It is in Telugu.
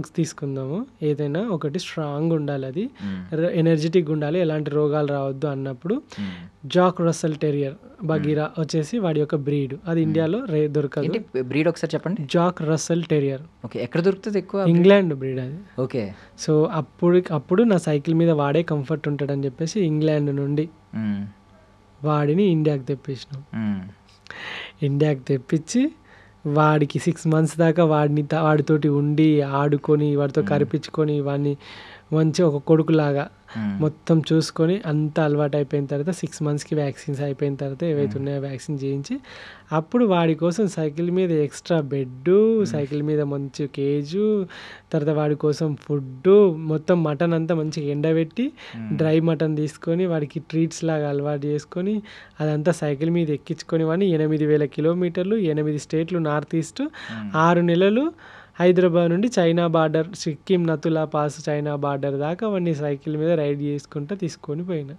డాగ్స్ తీసుకుందాము. ఏదైనా ఒకటి స్ట్రాంగ్ ఉండాలి, అది ఎనర్జెటిక్గా ఉండాలి, ఎలాంటి రోగాలు రావద్దు అన్నప్పుడు జాక్ రసల్ టెరియర్ బగీరా వచ్చేసి వాడి యొక్క బ్రీడ్. అది ఇండియాలో దొరకదు. బ్రీడ్ ఒకసారి చెప్పండి. Jack Russell terrier. ఓకే, ఎక్కడ దొరుకుతుంది ఎక్కువ? ఇంగ్లాండ్ బ్రీడ్ అది. ఓకే. సో అప్పుడు నా సైకిల్ మీద వాడే కంఫర్ట్ ఉంటాడని చెప్పేసి ఇంగ్లాండ్ నుండి వాడిని ఇండియాకి తెప్పించినాం. ఇండియాకి తెప్పించి వాడికి 6 months దాకా వాడితోటి ఉండి ఆడుకొని వాడితో కరిపించుకొని వాడిని మంచి ఒక కొడుకులాగా మొత్తం చూసుకొని అంత అలవాటు అయిపోయిన తర్వాత 6 monthsకి వ్యాక్సిన్స్ అయిపోయిన తర్వాత ఏవైతే ఉన్నాయో వ్యాక్సిన్ చేయించి అప్పుడు వాడి కోసం సైకిల్ మీద ఎక్స్ట్రా బెడ్, సైకిల్ మీద మంచి కేజు, తర్వాత వాడి కోసం ఫుడ్డు, మొత్తం మటన్ అంతా మంచిగా ఎండబెట్టి డ్రై మటన్ తీసుకొని వాడికి ట్రీట్స్ లాగా అలవాటు చేసుకొని అదంతా సైకిల్ మీద ఎక్కించుకొని వాడిని 8,000 kilometers 8 states నార్త్ ఈస్ట్ 6 నెలలు హైదరాబాద్ నుండి China border, Sikkim Nathula pass China border దాకా వాడిని సైకిల్ మీద రైడ్ చేసుకుంటూ తీసుకొని పోయినా.